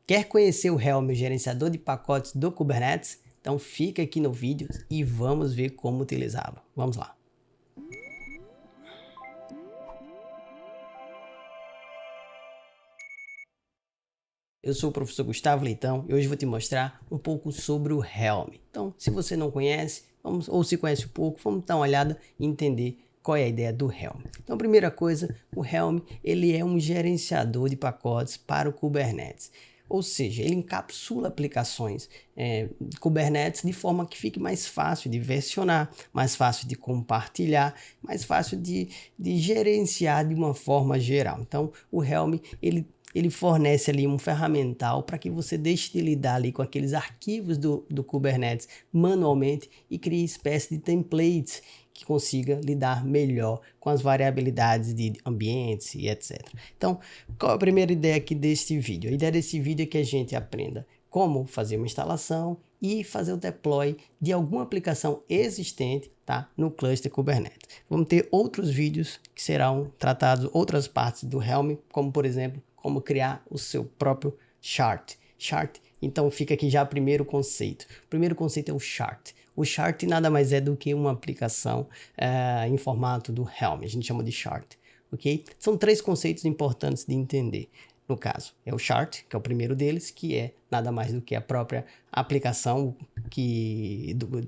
Quer conhecer o Helm, o gerenciador de pacotes do Kubernetes? Então fica aqui no vídeo e vamos ver como utilizá-lo. Vamos lá. Eu sou o professor Gustavo Leitão e hoje vou te mostrar um pouco sobre o Helm. Então, se você não conhece, ou se conhece um pouco, vamos dar uma olhada e entender qual é a ideia do Helm. Então, primeira coisa, o Helm ele é um gerenciador de pacotes para o Kubernetes. Ou seja, ele encapsula aplicações Kubernetes de forma que fique mais fácil de versionar, mais fácil de compartilhar, mais fácil de gerenciar de uma forma geral. Então, o Helm ele fornece ali um ferramental para que você deixe de lidar ali com aqueles arquivos do Kubernetes manualmente e crie espécie de templates que consiga lidar melhor com as variabilidades de ambientes e etc. Então, qual é a primeira ideia aqui deste vídeo? A ideia desse vídeo é que a gente aprenda como fazer uma instalação e fazer o deploy de alguma aplicação existente, tá, no cluster Kubernetes. Vamos ter outros vídeos que serão tratados outras partes do Helm, como por exemplo, como criar o seu próprio chart. Então fica aqui já o primeiro conceito. O primeiro conceito é o chart. O chart nada mais é do que uma aplicação em formato do Helm. A gente chama de chart, ok? São três conceitos importantes de entender. No caso, é o chart, que é o primeiro deles, que é nada mais do que a própria aplicação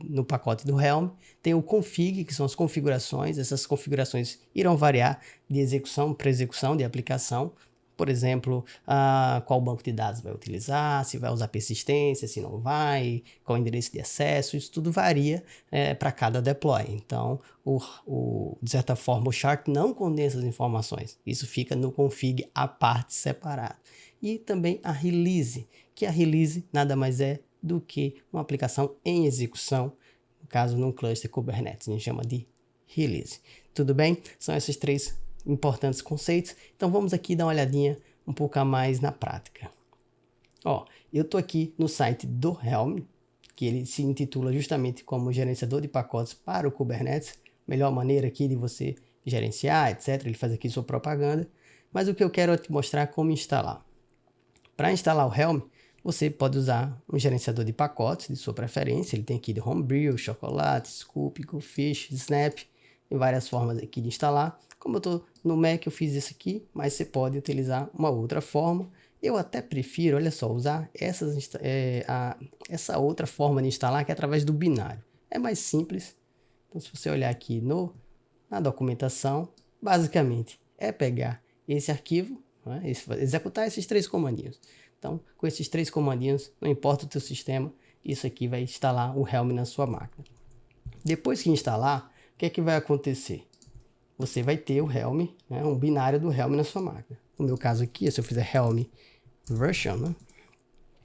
no pacote do Helm. Tem o config, que são as configurações. Essas configurações irão variar de execução para execução de aplicação. Por exemplo, qual banco de dados vai utilizar, se vai usar persistência, se não vai, qual o endereço de acesso, isso tudo varia para cada deploy. Então, de certa forma, o chart não condensa as informações. Isso fica no config à parte separado. E também a release, que a release nada mais é do que uma aplicação em execução, no caso, num cluster Kubernetes, a gente chama de release. Tudo bem? São esses três importantes conceitos. Então vamos aqui dar uma olhadinha um pouco a mais na prática. Ó, eu estou aqui no site do Helm, que ele se intitula justamente como gerenciador de pacotes para o Kubernetes. Melhor maneira aqui de você gerenciar, etc. Ele faz aqui sua propaganda. Mas o que eu quero é te mostrar como instalar. Para instalar o Helm, você pode usar um gerenciador de pacotes de sua preferência. Ele tem aqui de Homebrew, Chocolate, Scoop, Goldfish, Snap. Tem várias formas aqui de instalar. Como eu estou no Mac, eu fiz isso aqui, mas você pode utilizar uma outra forma. Eu até prefiro, olha só, usar essa outra forma de instalar, que é através do binário. É mais simples. Então, se você olhar aqui na documentação, basicamente é pegar esse arquivo, né, executar esses três comandinhos. Então, com esses três comandinhos, não importa o teu sistema, isso aqui vai instalar o Helm na sua máquina. Depois que instalar, o que é que vai acontecer? Você vai ter o Helm, né, um binário do Helm na sua máquina. No meu caso aqui, se eu fizer Helm version, né,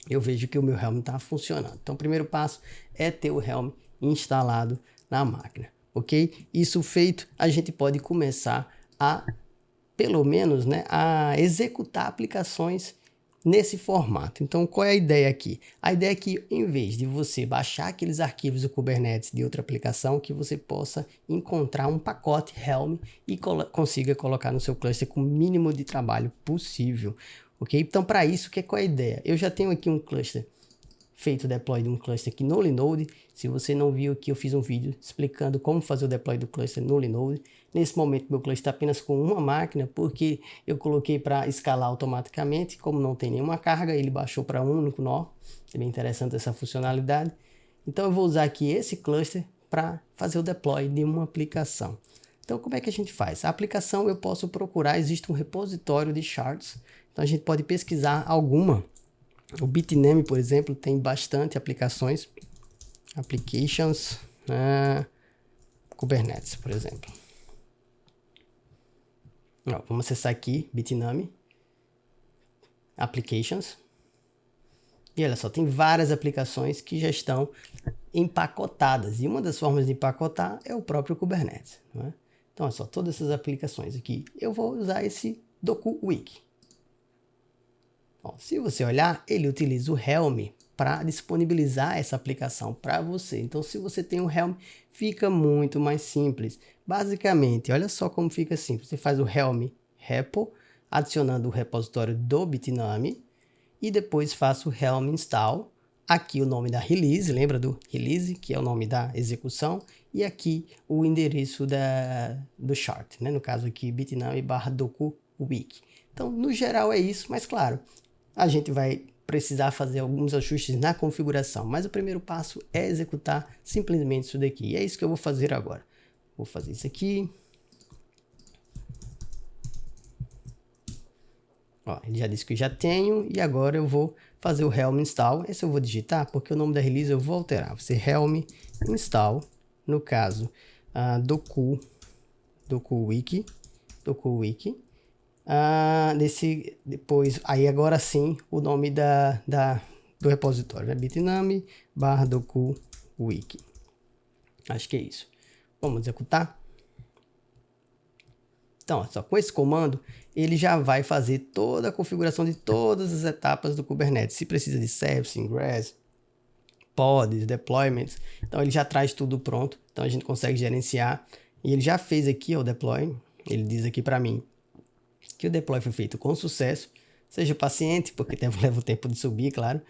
eu vejo que o meu Helm está funcionando. Então, o primeiro passo é ter o Helm instalado na máquina, ok? Isso feito, a gente pode começar pelo menos, né, a executar aplicações nesse formato. Então, qual é a ideia aqui? A ideia é que, em vez de você baixar aqueles arquivos do Kubernetes de outra aplicação, que você possa encontrar um pacote Helm e consiga colocar no seu cluster com o mínimo de trabalho possível, ok? Então, para isso, qual é a ideia? Eu já tenho aqui um cluster feito o deploy de um cluster aqui no Linode. Se você não viu aqui, eu fiz um vídeo explicando como fazer o deploy do cluster no Linode. Nesse momento, meu cluster está apenas com uma máquina, porque eu coloquei para escalar automaticamente. Como não tem nenhuma carga, ele baixou para um único nó. É bem interessante essa funcionalidade. Então, eu vou usar aqui esse cluster para fazer o deploy de uma aplicação. Então, como é que a gente faz? A aplicação eu posso procurar, existe um repositório de shards. Então, a gente pode pesquisar alguma. O Bitnami, por exemplo, tem bastante aplicações. Applications, Kubernetes, por exemplo. Ó, vamos acessar aqui, Bitnami, Applications. E olha só, tem várias aplicações que já estão empacotadas. E uma das formas de empacotar é o próprio Kubernetes, não é? Então, olha só, todas essas aplicações aqui. Eu vou usar esse DokuWiki. Se você olhar, ele utiliza o Helm para disponibilizar essa aplicação para você. Então, se você tem o Helm, fica muito mais simples. Basicamente, olha só como fica simples. Você faz o Helm repo, adicionando o repositório do Bitnami, e depois faço helm install. Aqui o nome da release, lembra do release, que é o nome da execução, e aqui o endereço do chart, né? No caso aqui bitnami/doku-wiki. Então, no geral é isso, mas claro, a gente vai precisar fazer alguns ajustes na configuração, mas o primeiro passo é executar simplesmente isso daqui, e é isso que eu vou fazer agora. Vou fazer isso aqui. Ó, ele já disse que eu já tenho, e agora eu vou fazer o helm install. Esse eu vou digitar, porque o nome da release eu vou alterar. Vai ser helm install, no caso, doku-wiki. Depois, aí agora sim, o nome do repositório, né? bitnami/doku-wiki. Acho que é isso. Vamos executar. Então, só com esse comando, ele já vai fazer toda a configuração de todas as etapas do Kubernetes. Se precisa de service, ingress, pods, deployments, então ele já traz tudo pronto. Então a gente consegue gerenciar. E ele já fez aqui ó, o deploy. Ele diz aqui para mim que o deploy foi feito com sucesso. Seja paciente, porque leva o tempo de subir, claro.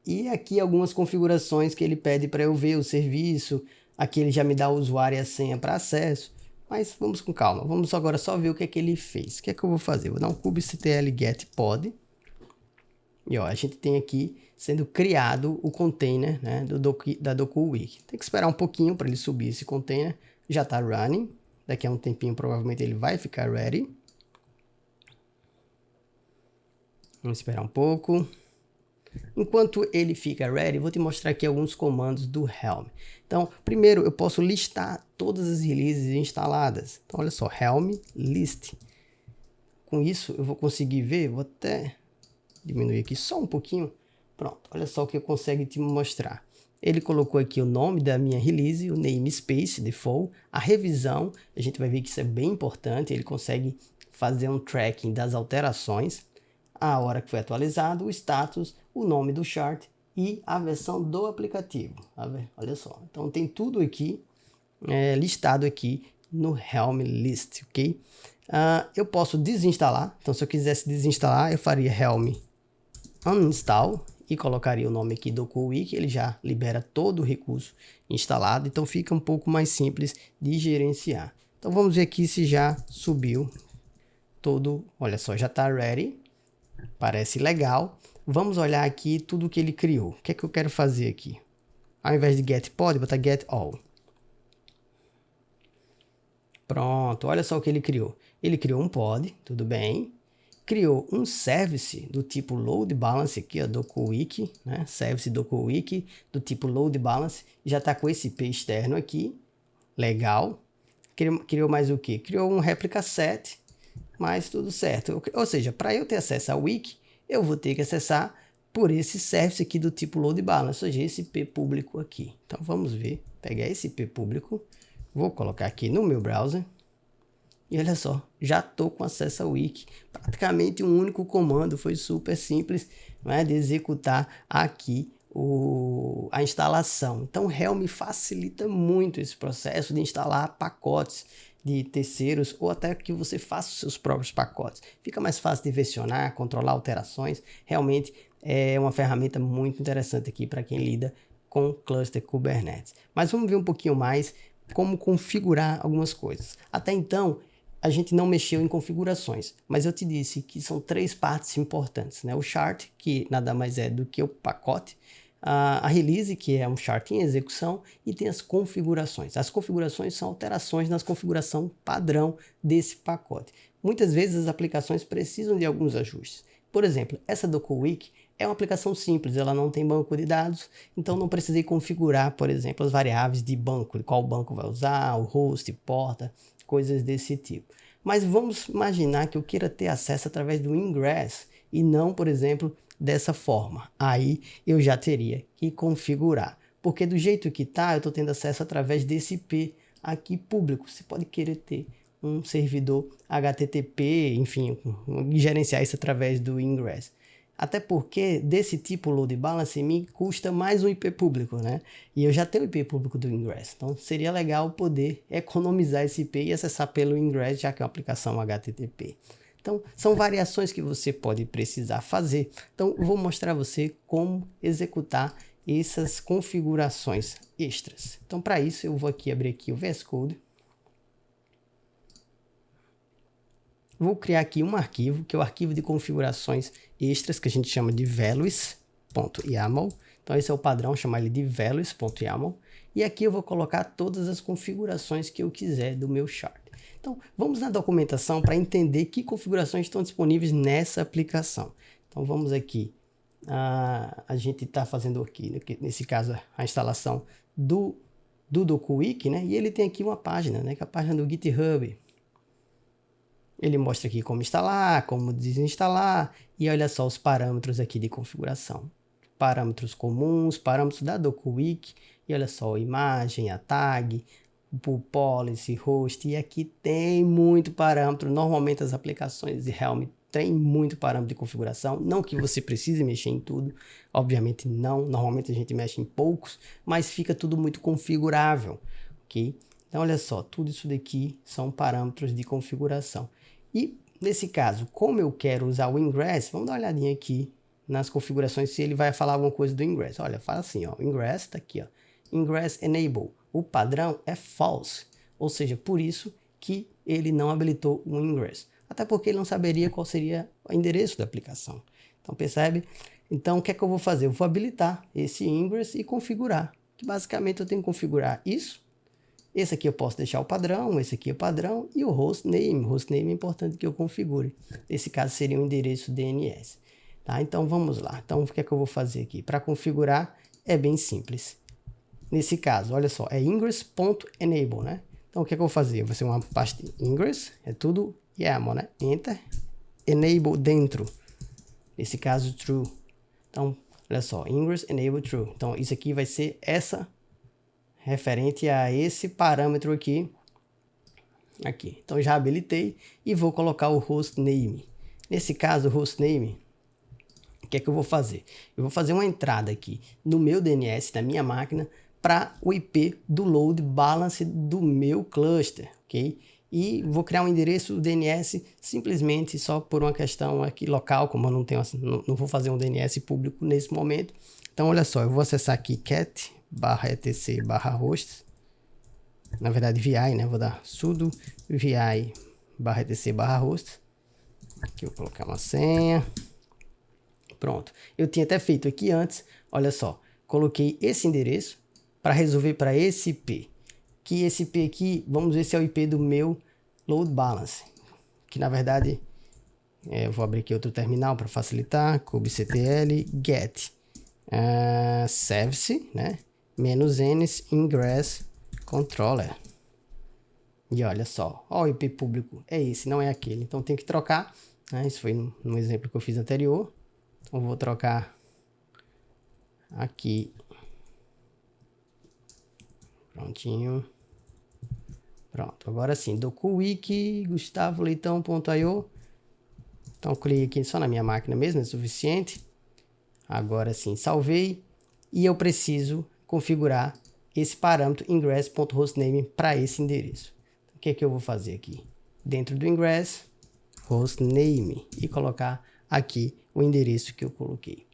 E aqui algumas configurações que ele pede para eu ver o serviço. Aqui ele já me dá o usuário e a senha para acesso. Mas vamos com calma, vamos agora só ver o que é que ele fez. O que é que eu vou fazer? Vou dar um kubectl get pod. E ó, a gente tem aqui sendo criado o container, né, da doku-wiki. Tem que esperar um pouquinho para ele subir esse container. Já está running. Daqui a um tempinho provavelmente ele vai ficar ready. Vamos esperar um pouco. Enquanto ele fica ready, vou te mostrar aqui alguns comandos do Helm. Então, primeiro eu posso listar todas as releases instaladas. Então, olha só, Helm list. Com isso, eu vou conseguir ver, vou até diminuir aqui só um pouquinho. Pronto, olha só o que eu consigo te mostrar. Ele colocou aqui o nome da minha release, o namespace default, a revisão, a gente vai ver que isso é bem importante, ele consegue fazer um tracking das alterações, a hora que foi atualizado, o status, o nome do chart e a versão do aplicativo. Olha só, então tem tudo aqui listado aqui no Helm list, ok? Eu posso desinstalar, então se eu quisesse desinstalar, eu faria Helm uninstall e colocaria o nome aqui do doku-wiki, ele já libera todo o recurso instalado, então fica um pouco mais simples de gerenciar. Então vamos ver aqui se já subiu todo, olha só, já está ready. Parece legal. Vamos olhar aqui tudo que ele criou. O que é que eu quero fazer aqui? Ao invés de get pod, botar get all. Pronto, olha só o que ele criou. Ele criou um pod, tudo bem. Criou um service do tipo load balance aqui, ó, doku-wiki, né? Service doku-wiki do tipo load balance. Já está com esse IP externo aqui. Legal. Criou mais o que? Criou um replica set. Mas tudo certo. Ou seja, para eu ter acesso ao wiki, eu vou ter que acessar por esse service aqui do tipo load balance, ou seja, esse IP público aqui. Então vamos ver, pegar esse IP público, vou colocar aqui no meu browser e olha só, já estou com acesso ao wiki. Praticamente um único comando, foi super simples, né, de executar aqui a instalação. Então Helm facilita muito esse processo de instalar pacotes de terceiros ou até que você faça os seus próprios pacotes. Fica mais fácil de versionar, controlar alterações. Realmente é uma ferramenta muito interessante aqui para quem lida com cluster Kubernetes. Mas vamos ver um pouquinho mais como configurar algumas coisas. Até então, a gente não mexeu em configurações, mas eu te disse que são três partes importantes, né? O chart, que nada mais é do que o pacote, a release, que é um chart em execução, e tem as configurações. As configurações são alterações na configuração padrão desse pacote. Muitas vezes as aplicações precisam de alguns ajustes. Por exemplo, essa doku-wiki é uma aplicação simples, ela não tem banco de dados, então não precisei configurar, por exemplo, as variáveis de banco, qual banco vai usar, o host, porta, coisas desse tipo. Mas vamos imaginar que eu queira ter acesso através do ingress e não, por exemplo, dessa forma. Aí eu já teria que configurar, porque do jeito que está, eu estou tendo acesso através desse IP aqui público. Você pode querer ter um servidor HTTP, enfim, gerenciar isso através do ingress. Até porque desse tipo load balance me custa mais um IP público, né? E eu já tenho o IP público do ingress. Então seria legal poder economizar esse IP e acessar pelo ingress, já que é uma aplicação HTTP. Então, são variações que você pode precisar fazer. Então, eu vou mostrar a você como executar essas configurações extras. Então, para isso, eu vou abrir aqui o VS Code. Vou criar aqui um arquivo, que é o arquivo de configurações extras, que a gente chama de values.yaml. Então, esse é o padrão, chamar ele de values.yaml. E aqui eu vou colocar todas as configurações que eu quiser do meu chart. Então, vamos na documentação para entender que configurações estão disponíveis nessa aplicação. Então, vamos aqui. A gente está fazendo aqui, nesse caso, a instalação do DokuWiki, né? E ele tem aqui uma página, né? Que é a página do GitHub. Ele mostra aqui como instalar, como desinstalar. E olha só os parâmetros aqui de configuração. Parâmetros comuns, parâmetros da DokuWiki. E olha só, a imagem, a tag, o policy, host. E aqui tem muito parâmetro. Normalmente as aplicações de Helm tem muito parâmetro de configuração. Não que você precise mexer em tudo. Obviamente não. Normalmente a gente mexe em poucos. Mas fica tudo muito configurável. Ok? Então olha só, tudo isso daqui são parâmetros de configuração. E nesse caso, como eu quero usar o ingress, vamos dar uma olhadinha aqui nas configurações se ele vai falar alguma coisa do ingress. Olha, fala assim, ó, ingress tá aqui, ó. Ingress enable. O padrão é false, ou seja, por isso que ele não habilitou o ingress. Até porque ele não saberia qual seria o endereço da aplicação. Então, percebe? Então, o que é que eu vou fazer? Eu vou habilitar esse ingress e configurar. Que basicamente eu tenho que configurar isso. Esse aqui eu posso deixar o padrão, esse aqui é o padrão e o hostname. O hostname é importante que eu configure. Nesse caso seria o endereço DNS. Tá? Então, vamos lá. Então, o que é que eu vou fazer aqui? Para configurar é bem simples. Nesse caso, olha só, é ingress.enable, né? Então, o que é que eu vou fazer? Vai ser uma pasta de ingress, é tudo YAML, né? Enter, enable dentro. Nesse caso, true. Então, olha só, ingress, enable, true. Então, isso aqui vai ser essa, referente a esse parâmetro aqui. Aqui. Então, já habilitei e vou colocar o hostname. Nesse caso, o hostname, o que é que eu vou fazer? Eu vou fazer uma entrada aqui no meu DNS, na minha máquina, para o IP do load balance do meu cluster, ok? E vou criar um endereço DNS simplesmente só por uma questão aqui local, como eu não tenho, não vou fazer um DNS público nesse momento. Então, olha só, eu vou acessar aqui cat/etc/hosts, na verdade vi, né? Vou dar sudo vi/etc/hosts. Aqui eu vou colocar uma senha. Pronto. Eu tinha até feito aqui antes, olha só, coloquei esse endereço para resolver para esse IP. Que esse IP aqui, vamos ver se é o IP do meu load balance. Que na verdade, eu vou abrir aqui outro terminal para facilitar. kubectl get service, né? -n ingress controller. E olha só, ó, o IP público é esse, não é aquele. Então tem que trocar, né? Isso foi no exemplo que eu fiz anterior. Então vou trocar aqui. Prontinho. Pronto, agora sim, DokuWiki, gustavoleitão.io. Então clique aqui só na minha máquina mesmo, é suficiente. Agora sim, salvei. E eu preciso configurar esse parâmetro ingress.hostname para esse endereço. O que é que eu vou fazer aqui? Dentro do ingress, hostname, e colocar aqui o endereço que eu coloquei.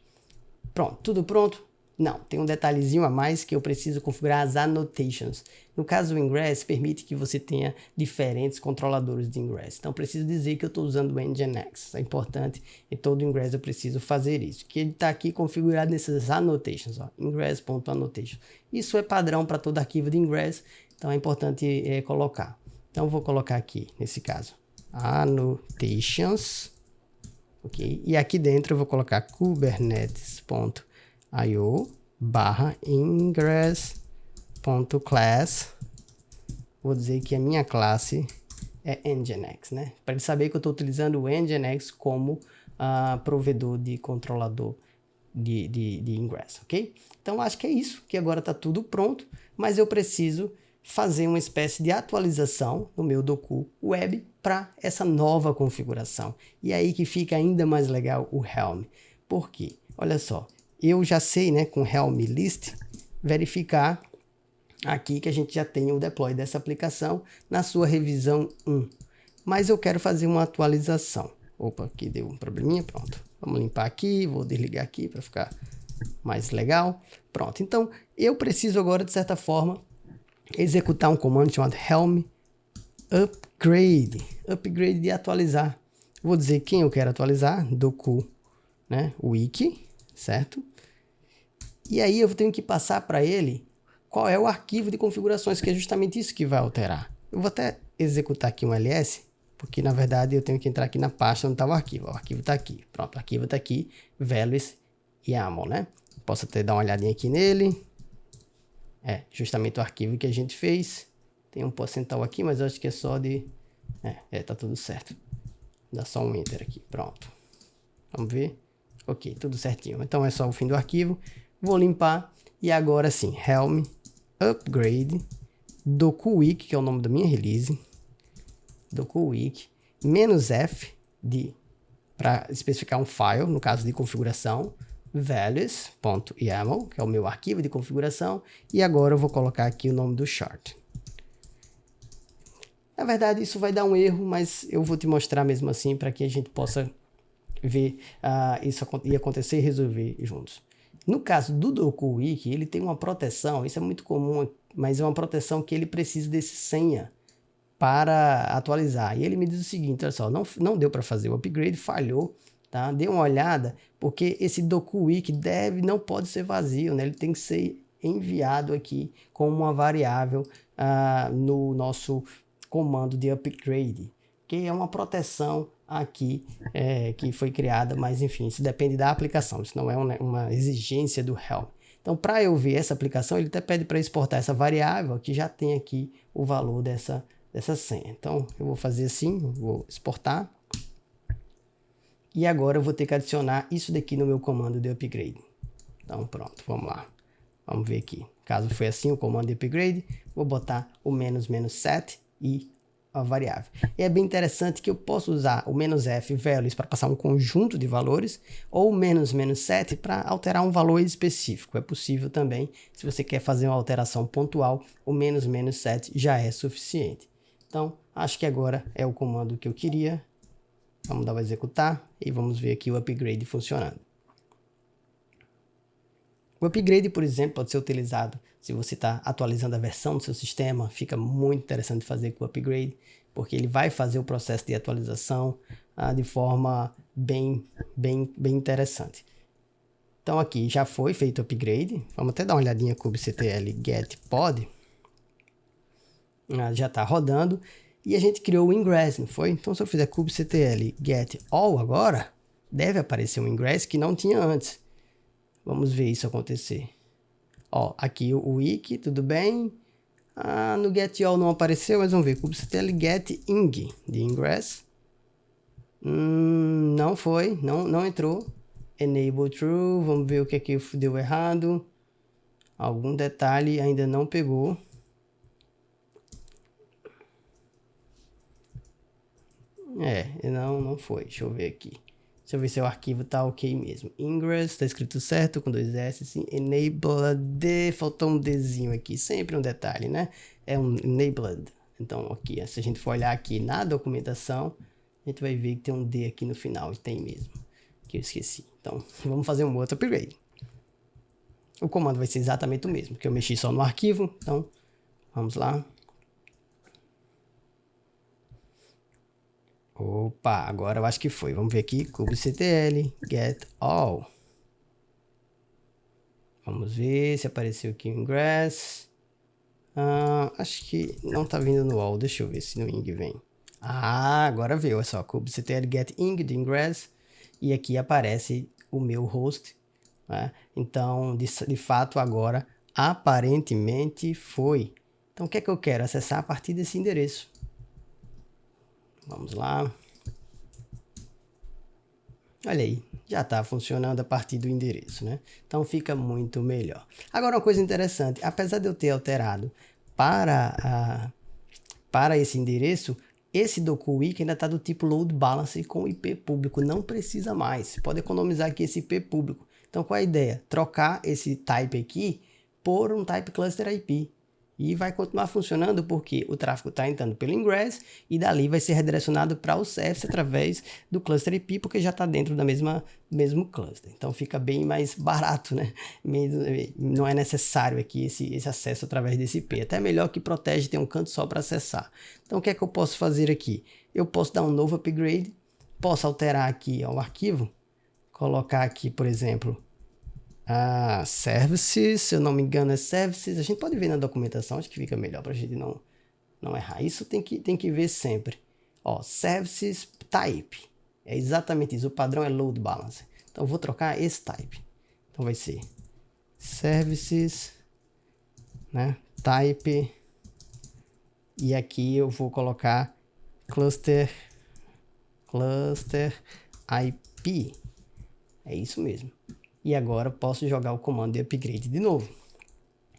Pronto, tudo pronto? Não, tem um detalhezinho a mais que eu preciso configurar as annotations. No caso, o ingress permite que você tenha diferentes controladores de ingress. Então, preciso dizer que eu estou usando o Nginx. É importante, em todo ingress eu preciso fazer isso. Que ele está aqui configurado nessas annotations, ó, ingress.annotation. Isso é padrão para todo arquivo de ingress, então é importante colocar. Então, vou colocar aqui, nesse caso, annotations. Ok? E aqui dentro eu vou colocar kubernetes.io/ingress.class. Vou dizer que a minha classe é Nginx, né? Para ele saber que eu estou utilizando o Nginx como provedor de controlador de ingress, ok? Então acho que é isso, que agora está tudo pronto, mas eu preciso fazer uma espécie de atualização no meu Doku Web para essa nova configuração. E aí que fica ainda mais legal o Helm. Por quê? Olha só, eu já sei, né, com Helm list, verificar aqui que a gente já tem o deploy dessa aplicação na sua revisão 1. Mas eu quero fazer uma atualização. Opa, aqui deu um probleminha, pronto. Vamos limpar aqui, vou desligar aqui para ficar mais legal. Pronto, então eu preciso agora, de certa forma, executar um comando chamado helm upgrade. Upgrade de atualizar. Vou dizer quem eu quero atualizar, docu, né, wiki, certo? E aí eu tenho que passar para ele qual é o arquivo de configurações, que é justamente isso que vai alterar. Eu vou até executar aqui um ls, porque na verdade eu tenho que entrar aqui na pasta onde está o arquivo. O arquivo está aqui. Pronto, o arquivo está aqui, values YAML, né? Posso até dar uma olhadinha aqui nele. É justamente o arquivo que a gente fez. Tem um percentual aqui, mas eu acho que é só de... tá tudo certo. Dá só um enter aqui, pronto. Vamos ver. Ok, tudo certinho. Então é só o fim do arquivo. Vou limpar e agora sim, helm upgrade docuwiki, que é o nome da minha release, docuwiki -f para especificar um file, no caso de configuração, values.yaml, que é o meu arquivo de configuração, e agora eu vou colocar aqui o nome do chart. Na verdade isso vai dar um erro, mas eu vou te mostrar mesmo assim para que a gente possa ver isso ia acontecer e resolver juntos. No caso do docuwiki, ele tem uma proteção, isso é muito comum, mas é uma proteção que ele precisa desse senha para atualizar. E ele me diz o seguinte, olha só, não deu para fazer o upgrade, falhou, tá? Dê uma olhada, porque esse docuwiki não pode ser vazio, né? Ele tem que ser enviado aqui como uma variável no nosso comando de upgrade, que é uma proteção aqui que foi criada, mas enfim, isso depende da aplicação, isso não é uma exigência do Helm. Então, para eu ver essa aplicação, ele até pede para exportar essa variável que já tem aqui o valor dessa senha. Então, eu vou fazer assim, vou exportar. E agora eu vou ter que adicionar isso daqui no meu comando de upgrade. Então, pronto, vamos lá. Vamos ver aqui. Caso foi assim o comando de upgrade, vou botar o -set e a variável. E é bem interessante que eu posso usar o -f values para passar um conjunto de valores ou o -set para alterar um valor específico. É possível também, se você quer fazer uma alteração pontual, o -set já é suficiente. Então, acho que agora é o comando que eu queria. Vamos dar o executar e vamos ver aqui o upgrade funcionando. O upgrade, por exemplo, pode ser utilizado se você está atualizando a versão do seu sistema. Fica muito interessante fazer com o upgrade, porque ele vai fazer o processo de atualização de forma bem interessante. Então aqui já foi feito o upgrade. Vamos até dar uma olhadinha com o kubectl get pod. Já está rodando. E a gente criou o ingress, não foi? Então se eu fizer kubectl get all agora, deve aparecer um ingress que não tinha antes. Vamos ver isso acontecer. Ó, aqui o wiki, tudo bem. No get all não apareceu, mas vamos ver. kubectl get ing de ingress. Não foi, não entrou. Enable true, vamos ver o que aqui deu errado. Algum detalhe ainda não pegou. Não foi. Deixa eu ver aqui. Deixa eu ver se o arquivo tá ok mesmo. Ingress, tá escrito certo, com 2 S, sim. Enabled, faltou um Dzinho aqui. Sempre um detalhe, né? É um enabled. Então, aqui, se a gente for olhar aqui na documentação, a gente vai ver que tem um D aqui no final. E tem mesmo. Que eu esqueci. Então, vamos fazer um outro upgrade. O comando vai ser exatamente o mesmo, que eu mexi só no arquivo. Então, vamos lá. Opa, agora eu acho que foi. Vamos ver aqui, kubectl get all. Vamos ver se apareceu aqui o ingress. Acho que não tá vindo no all. Deixa eu ver se no ing vem. Agora veio. Olha só, kubectl get ing de ingress. E aqui aparece o meu host. Né? Então, de fato, agora aparentemente foi. Então, o que é que eu quero? Acessar a partir desse endereço. Vamos lá. Olha aí, já está funcionando a partir do endereço, né? Então fica muito melhor. Agora uma coisa interessante, apesar de eu ter alterado para esse endereço, esse docuwiki ainda está do tipo load balance com IP público, não precisa mais. Você pode economizar aqui esse IP público. Então qual é a ideia? Trocar esse type aqui por um type cluster IP. E vai continuar funcionando porque o tráfego está entrando pelo ingress e dali vai ser redirecionado para o service através do cluster IP, porque já está dentro da mesmo cluster. Então fica bem mais barato, né? Não é necessário aqui esse acesso através desse IP. Até melhor que protege, tem um canto só para acessar. Então o que é que eu posso fazer aqui? Eu posso dar um novo upgrade, posso alterar aqui o arquivo, colocar aqui, por exemplo, services, se eu não me engano é services, a gente pode ver na documentação, acho que fica melhor para a gente não errar. Isso tem que ver sempre. Ó, services type, é exatamente isso, o padrão é load balancer. Então eu vou trocar esse type. Então vai ser services, né, type, e aqui eu vou colocar cluster IP. É isso mesmo. E agora posso jogar o comando de upgrade de novo.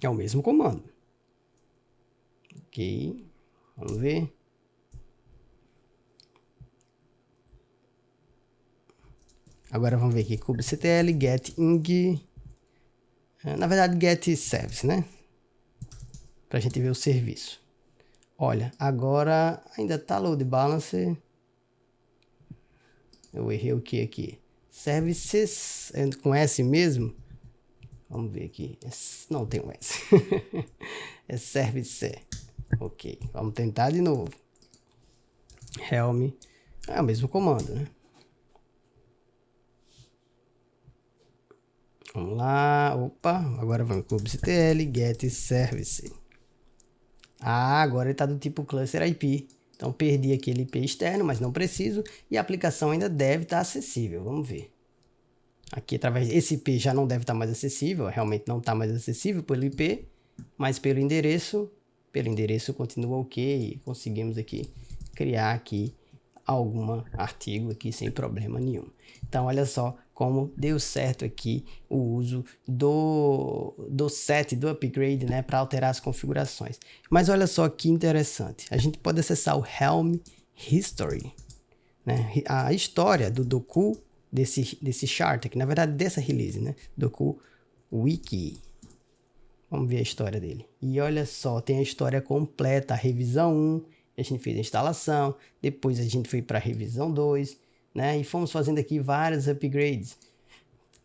É o mesmo comando. Ok. Vamos ver. Agora vamos ver aqui. kubectl get ing. Na verdade, get service, né? Pra gente ver o serviço. Olha, agora ainda tá load balancer. Eu errei o que aqui? Services, com S mesmo. Vamos ver aqui. Não tem um S. É service. Ok, vamos tentar de novo. Helm. É o mesmo comando, né? Vamos lá. Opa, agora vamos kubectl get service. Agora ele está do tipo cluster IP. Então perdi aquele IP externo, mas não preciso. E a aplicação ainda deve estar acessível. Vamos ver. Aqui, através desse IP já não deve estar mais acessível. Realmente não está mais acessível pelo IP. Mas pelo endereço continua ok. Conseguimos aqui criar aqui algum artigo aqui sem problema nenhum. Então, olha só como deu certo aqui o uso do set, do upgrade, né, para alterar as configurações. Mas olha só que interessante. A gente pode acessar o Helm History, né, a história do Doku desse chart aqui, na verdade dessa release, né, Doku Wiki. Vamos ver a história dele. E olha só, tem a história completa, a revisão 1, a gente fez a instalação, depois a gente foi para a revisão 2, né? E fomos fazendo aqui vários upgrades.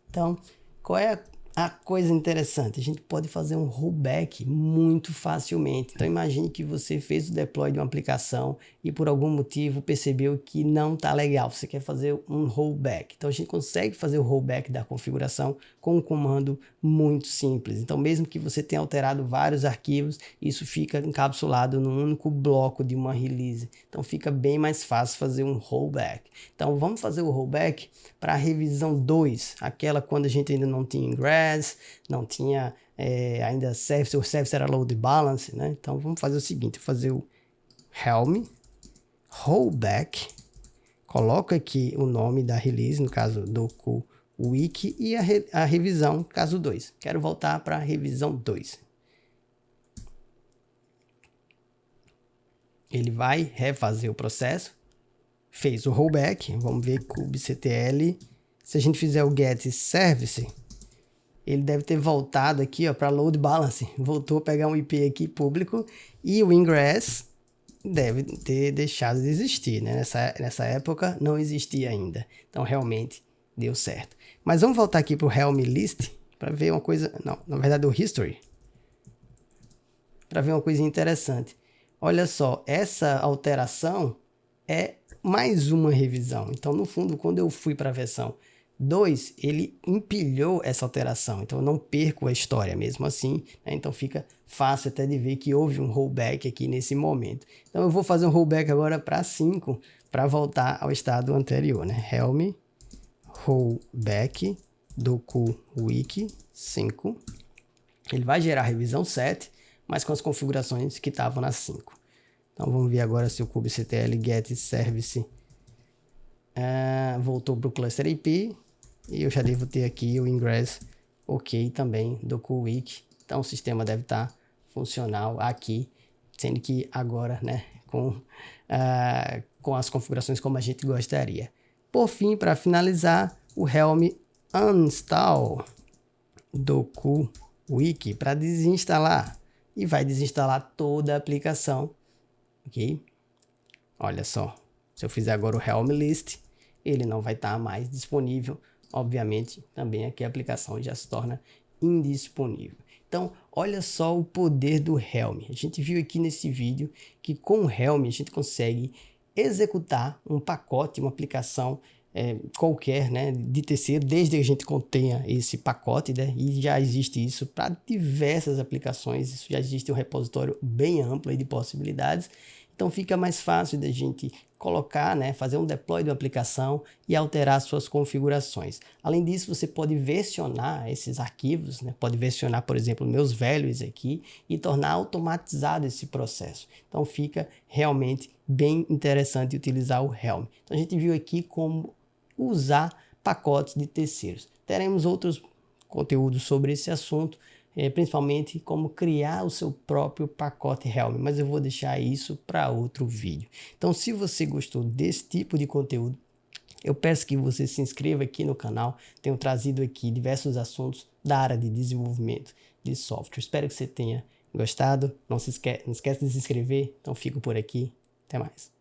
Então, qual é a coisa interessante? A gente pode fazer um rollback muito facilmente. Então, imagine que você fez o deploy de uma aplicação e por algum motivo percebeu que não está legal. Você quer fazer um rollback. Então, a gente consegue fazer o rollback da configuração com um comando muito simples. Então, mesmo que você tenha alterado vários arquivos, isso fica encapsulado num único bloco de uma release. Então, fica bem mais fácil fazer um rollback. Então, vamos fazer o rollback para a revisão 2, aquela quando a gente ainda não tinha ingress, não tinha ainda service, o service era load balance, né? Então, vamos fazer o seguinte, fazer o Helm rollback, coloco aqui o nome da release, no caso Doku Wiki, e a revisão, caso 2. Quero voltar para a revisão 2. Ele vai refazer o processo, fez o rollback, vamos ver kubectl, se a gente fizer o get service, ele deve ter voltado aqui para load balance, voltou a pegar um IP aqui público e o ingress deve ter deixado de existir, né? Nessa época não existia ainda, então realmente deu certo. Mas vamos voltar aqui para o Helm list para ver uma coisa, não, na verdade o history, para ver uma coisa interessante. Olha só, essa alteração é mais uma revisão. Então, no fundo, quando eu fui para a versão 2, ele empilhou essa alteração. Então, eu não perco a história mesmo assim, né? Então, fica fácil até de ver que houve um rollback aqui nesse momento. Então, eu vou fazer um rollback agora para 5, para voltar ao estado anterior, né? Helm rollback Doku Wiki 5. Ele vai gerar a revisão 7, mas com as configurações que estavam na 5. Então vamos ver agora se o kubectl get service voltou para o cluster IP. E eu já devo ter aqui o ingress ok também do Doku Wiki. Então o sistema deve estar funcional aqui, sendo que agora, né, com as configurações como a gente gostaria. Por fim, para finalizar, o Helm uninstall Doku Wiki para desinstalar. e vai desinstalar toda a aplicação, ok? Olha só, se eu fizer agora o Helm List, ele não vai estar mais disponível. Obviamente, também aqui a aplicação já se torna indisponível. Então, olha só o poder do Helm. A gente viu aqui nesse vídeo que com o Helm a gente consegue executar um pacote, uma aplicação qualquer, né, de terceiro, desde que a gente contenha esse pacote, né, e já existe isso para diversas aplicações. Isso já existe um repositório bem amplo aí de possibilidades. Então fica mais fácil da gente colocar, né, fazer um deploy de uma aplicação e alterar suas configurações. Além disso, você pode versionar esses arquivos, né, pode versionar, por exemplo, meus values aqui e tornar automatizado esse processo. Então fica realmente bem interessante utilizar o Helm. Então a gente viu aqui como usar pacotes de terceiros. Teremos outros conteúdos sobre esse assunto, principalmente como criar o seu próprio pacote Helm, mas eu vou deixar isso para outro vídeo. Então, se você gostou desse tipo de conteúdo, eu peço que você se inscreva aqui no canal. Tenho trazido aqui diversos assuntos da área de desenvolvimento de software. Espero que você tenha gostado. Não esquece de se inscrever. Então, fico por aqui. Até mais.